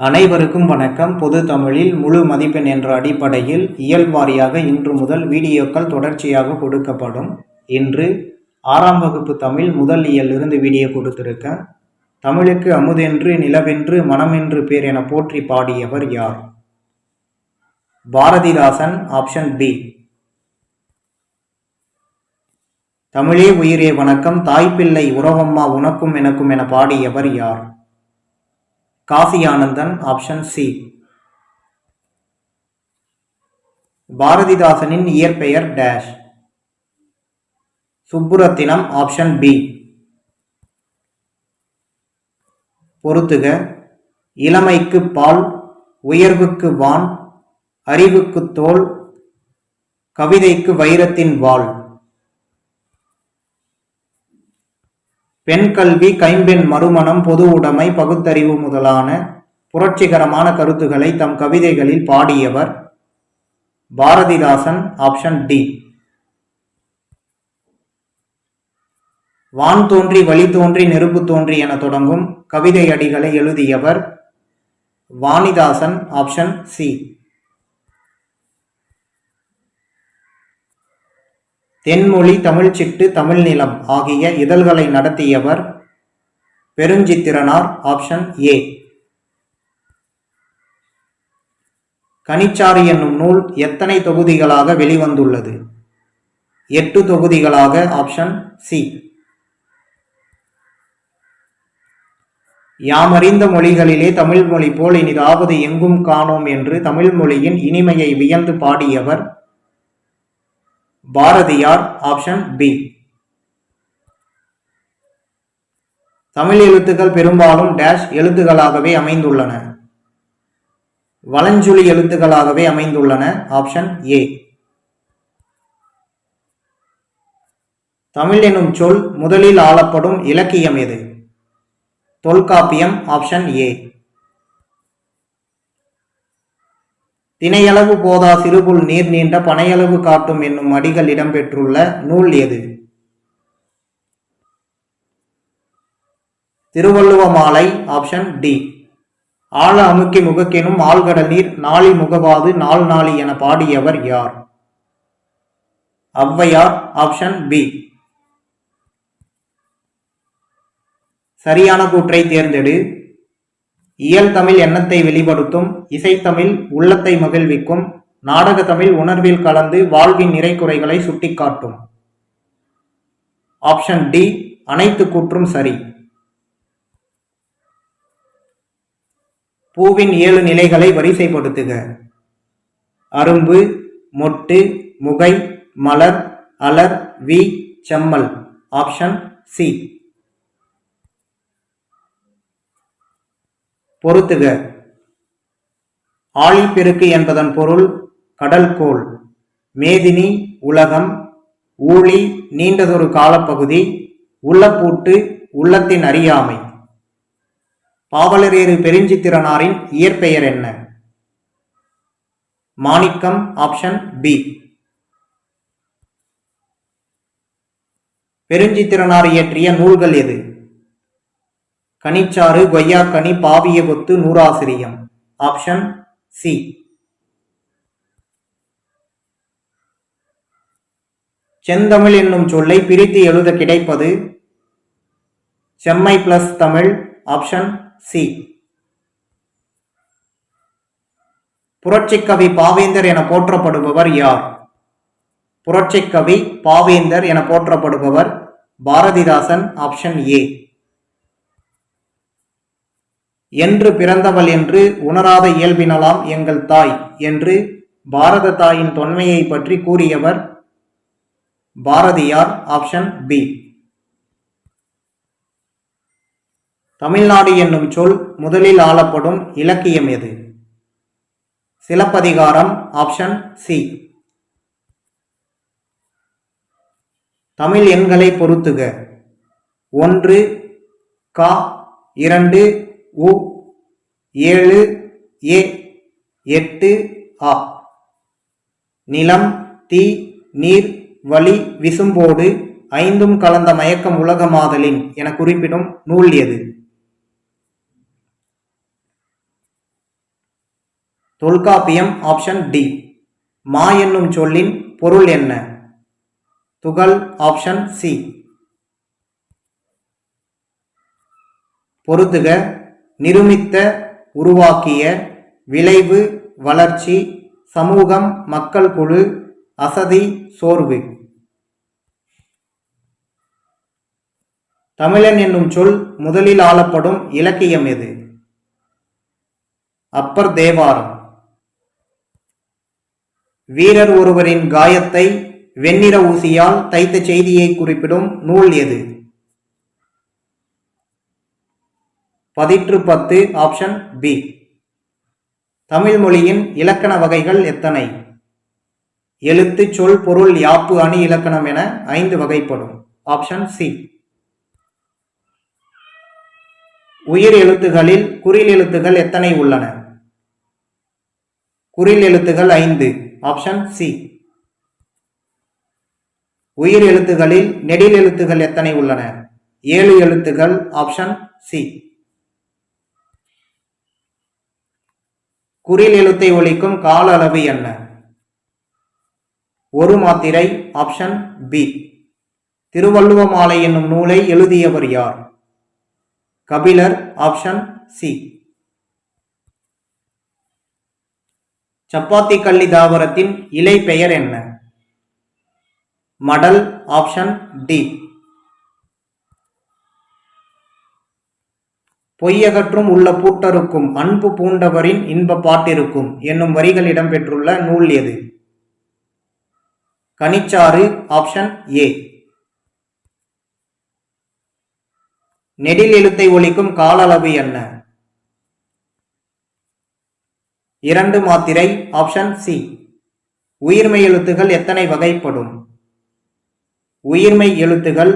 அனைவருக்கும் வணக்கம். பொது தமிழில் முழு மதிப்பெண் என்ற அடிப்படையில் இயல் வாரியாக இன்று முதல் வீடியோக்கள் தொடர்ச்சியாக கொடுக்கப்படும். இன்று 6ஆம் வகுப்பு தமிழ் முதல் இயலிருந்து வீடியோ கொடுத்திருக்கேன். தமிழுக்கு அமுதென்று நிலவென்று மனமென்று பேர் என போற்றி பாடியவர் யார்? பாரதிதாசன். Option B. தமிழே உயிரே வணக்கம், தாய்ப்பிள்ளை உறவம்மா உனக்கும் எனக்கும் என பாடியவர் யார்? காசி ஆனந்தன். Option C. பாரதிதாசனின் இயற்பெயர் டேஷ். சுப்புரத்தினம். Option B. பொறுத்துக. இளமைக்கு பால், உயர்வுக்கு வான், அறிவுக்கு தோல், கவிதைக்கு வைரத்தின் வாள். பெண் கல்வி, கைம்பெண் மறுமணம், பொது உடைமை, பகுத்தறிவு முதலான புரட்சிகரமான கருத்துக்களை தம் கவிதைகளில் பாடியவர் பாரதிதாசன். Option D. வான் தோன்றி வழி தோன்றி நெருப்பு தோன்றி என தொடங்கும் கவிதை அடிகளை எழுதியவர் வாணிதாசன். Option C. தென்மொழி, தமிழ்ச்சிட்டு, தமிழ் நிலம் ஆகிய இதழ்களை நடத்தியவர் பெருஞ்சித்திரனார். Option A. கனிச்சாறு என்னும் நூல் எத்தனை தொகுதிகளாக வெளிவந்துள்ளது? 8 தொகுதிகளாக. Option C. யாமறிந்த மொழிகளிலே தமிழ் மொழி போல் இனிதாவது எங்கும் காணோம் என்று தமிழ் மொழியின் இனிமையை வியந்து பாடியவர் பாரதியார். Option B. தமிழ் எழுத்துக்கள் பெரும்பாலும் டேஷ் எழுத்துக்களாகவே அமைந்துள்ளன. வலஞ்சுழி எழுத்துக்களாகவே அமைந்துள்ளன. Option A. தமிழ் எனும் சொல் முதலில் ஆளப்படும் இலக்கியம் எது? தொல்காப்பியம். Option A. தினையளவு போதா சிறுபுல் நீர் நீண்ட பனையளவு காட்டும் என்னும் அடிகள் இடம்பெற்றுள்ள நூல் எது? திருவள்ளுவ மாலை. Option D. ஆழ அமுக்கி முகக்கெனும் ஆழ்கடல் நீர் நாளி முகவாது நாள் நாளி என பாடியவர் யார்? ஔவையார். Option B. சரியான கூற்றை தேர்ந்தெடு. இயல் தமிழ் எண்ணத்தை வெளிப்படுத்தும், இசைத்தமிழ் உள்ளத்தை மகிழ்விக்கும், நாடக தமிழ் உணர்வில் கலந்து வாழ்வின் நிறை குறைகளை சுட்டிக்காட்டும். Option D. அனைத்து கூற்றும் சரி. பூவின் 7 நிலைகளை வரிசைப்படுத்துக. அரும்பு, மொட்டு, முகை, மலர், அலர், வி, செம்மல். Option C. பொறுத்துக. ஆழிப்பெருக்கு என்பதன் பொருள் கடல்கோள். மேதினி உலகம். ஊழி நீண்டதொரு காலப்பகுதி. உள்ளப்பூட்டு உள்ளத்தின் அறியாமை. பாவலரேறு பெருஞ்சித்திரனாரின் இயற்பெயர் என்ன? மாணிக்கம். Option B. பெருஞ்சித்திரனார் இயற்றிய நூல்கள் எது? கனிச்சாறு, கொய்யாக்கனி, பாவிய கொத்து, நூறாசிரியம். Option C. செந்தமிழ் என்னும் சொல்லை பிரித்து எழுத கிடைப்பது செம்மை பிளஸ் தமிழ். Option C. புரட்சிக்கவி பாவேந்தர் என போற்றப்படுபவர் யார்? புரட்சிக்கவி பாவேந்தர் என போற்றப்படுபவர் பாரதிதாசன். Option A. என்று பிறந்தவள் என்று உணராத இயல்பினலாம் எங்கள் தாய் என்று பாரத தாயின் தொன்மையை பற்றி கூறியவர் பாரதியார். Option B. தமிழ்நாடு என்னும் சொல் முதலில் ஆளப்படும் இலக்கியம் எது? சிலப்பதிகாரம். Option C. தமிழ் எண்களை பொறுத்துக. 1 க, 2 உ, 7 ஏ, 8 ஆ. நிலம், தீ, நீர், வழி, விசும்போடு 5ம் கலந்த மயக்கம் உலகமாதலின் என குறிப்பிடும் நூல் எது? Tolkappiyam option D. மா என்னும் சொல்லின் பொருள் என்ன? துகள் ஆப்ஷன் சி. பொறுத்துக. நிருமித்த, உருவாக்கிய, விளைவு, வளர்ச்சி, சமூகம், மக்கள் குழு, அசதி, சோர்வு. தமிழன் என்னும் சொல் முதலில் ஆளப்படும் இலக்கியம் எது? அப்பர் தேவாரம். வீரர் ஒருவரின் காயத்தை வெண்ணிற ஊசியால் தைத்த செய்தியை குறிப்பிடும் நூல் எது? பதிற்று 10 ஆப்ஷன் பி. தமிழ் மொழியின் இலக்கண வகைகள் எத்தனை? எழுத்து, சொல், பொருள், யாப்பு, அணி, இலக்கணம் என 5 வகைப்படும். Option C. உயிர் எழுத்துகளில் குறில் எழுத்துகள் எத்தனை உள்ளன? குறில் எழுத்துகள் 5. Option C. உயிர் எழுத்துகளில் நெடில் எழுத்துகள் எத்தனை உள்ளன? 7 எழுத்துகள். Option C. குறில் எழுத்தை ஒலிக்கும் கால அளவு என்ன? ஒரு மாத்திரை. Option B. திருவள்ளுவ மாலை என்னும் நூலை எழுதியவர் யார்? கபிலர். Option C. சப்பாத்தி கள்ளி தாவரத்தின் இலை பெயர் என்ன? மடல். Option D. பொய்யகற்றும் உள்ள பூட்டருக்கும் அன்பு பூண்டவரின் இன்ப பாட்டிருக்கும் என்னும் வரிகள் இடம்பெற்றுள்ள நூல் எது? கனிச்சாறு. Option A. நெடில் எழுத்தை ஒலிக்கும் கால அளவு என்ன? 2 மாத்திரை. Option C. உயிர்மெய் எழுத்துகள் எத்தனை வகைப்படும்? உயிர்மெய் எழுத்துகள்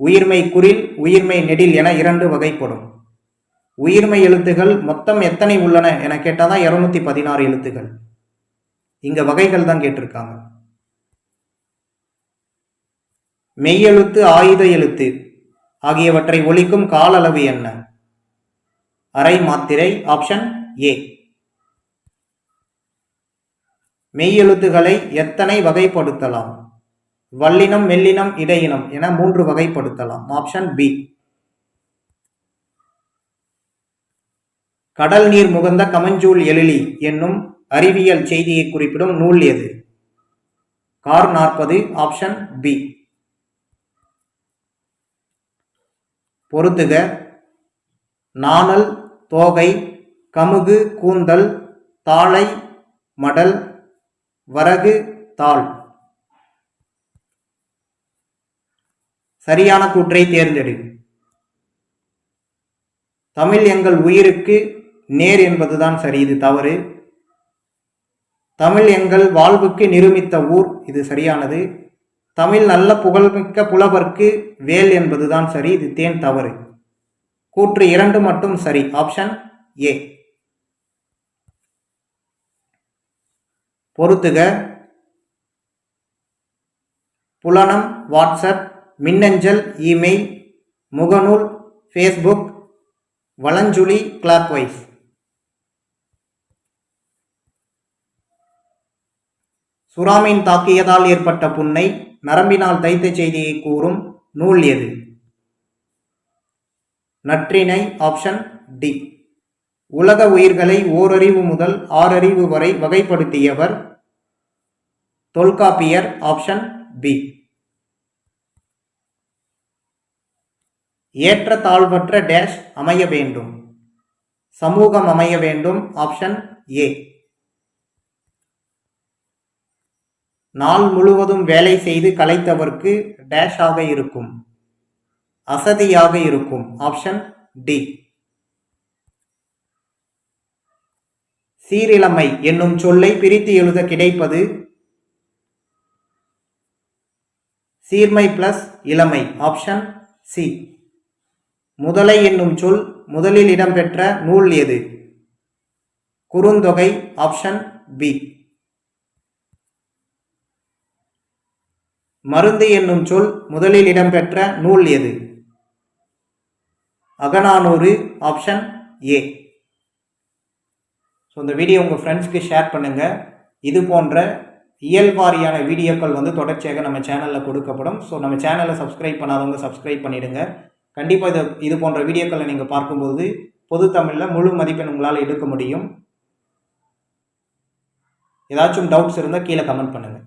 உயிர்மெய் குறில், உயிர்மெய் நெடில் என 2 வகைப்படும். உயிர்மெய் எழுத்துகள் மொத்தம் எத்தனை உள்ளன என கேட்டாதான் 216 எழுத்துகள். இங்க வகைகள் தான் கேட்டிருக்காங்க. மெய்யெழுத்து, ஆயுத எழுத்து ஆகியவற்றை ஒலிக்கும் கால அளவு என்ன? அரை மாத்திரை. Option A. மெய்யெழுத்துக்களை எத்தனை வகைப்படுத்தலாம்? வல்லினம், மெல்லினம், இடையினம் என 3 வகைப்படுத்தலாம். Option B. கடல் நீர் முகந்த கமஞ்சூல் எழிலி என்னும் அறிவியல் செய்தியை குறிப்பிடும் நூல் எது? கார் 40. Option B. பொறுத்துக. நாணல், தோகை, கமுகு, கூந்தல், தாழை, மடல், வரகு, தாள். சரியான கூற்றை தேர்ந்தெடு. தமிழ் எங்கள் உயிருக்கு நேர் என்பதுதான் சரி. இது தவறு. தமிழ் எங்கள் வாழ்வுக்கு நிருமித்த ஊர். இது சரியானது. தமிழ் நல்ல புகழ்மிக்க புலவர்க்கு வேல் என்பதுதான் சரி. இது தேன் தவறு. கூற்று 2 மட்டும் சரி. Option A. பொறுத்துக. புலனம், வாட்ஸ்அப், மின்னஞ்சல், இமெயில், முகநூல், ஃபேஸ்புக், வலஞ்சுழி, கிளாக்வைஸ். சுறாமீன் தாக்கியதால் ஏற்பட்ட புண்ணை நரம்பினால் தைத்த செய்தியை கூறும் நூல் எது? நற்றிணை. Option D. உலக உயிர்களை ஓரறிவு முதல் 6 அறிவு வரை வகைப்படுத்தியவர் தொல்காப்பியர். Option B. ஏற்ற தாழ்வற்ற டேஷ் அமைய வேண்டும். சமூகம் அமைய வேண்டும். Option A. நாள் முழுவதும் வேலை செய்து களைத்தவர்க்கு டேஷ் ஆக இருக்கும். அசதியாக இருக்கும். Option D. சீரிழமை என்னும் சொல்லை பிரித்து எழுத கிடைப்பது சீர்மை பிளஸ் இளமை. Option C. முதலை என்னும் சொல் முதலில் இடம்பெற்ற நூல் எது? குறுந்தொகை. Option B. மருந்து என்னும் சொல் முதலில் இடம்பெற்ற நூல் எது? அகநானூறு. Option A. ஸோ இந்த வீடியோ உங்கள் ஃப்ரெண்ட்ஸ்க்கு ஷேர் பண்ணுங்கள். இது போன்ற இயல்வாரியான வீடியோக்கள் வந்து தொடர்ச்சியாக நம்ம சேனலில் கொடுக்கப்படும். ஸோ நம்ம சேனலை சப்ஸ்கிரைப் பண்ணாதவங்க சப்ஸ்கிரைப் பண்ணிவிடுங்க. கண்டிப்பாக இது போன்ற வீடியோக்களை நீங்கள் பார்க்கும்போது பொது தமிழில் முழு மதிப்பெண் உங்களால் எடுக்க முடியும். ஏதாச்சும் டவுட்ஸ் இருந்தால் கீழே கமெண்ட் பண்ணுங்கள்.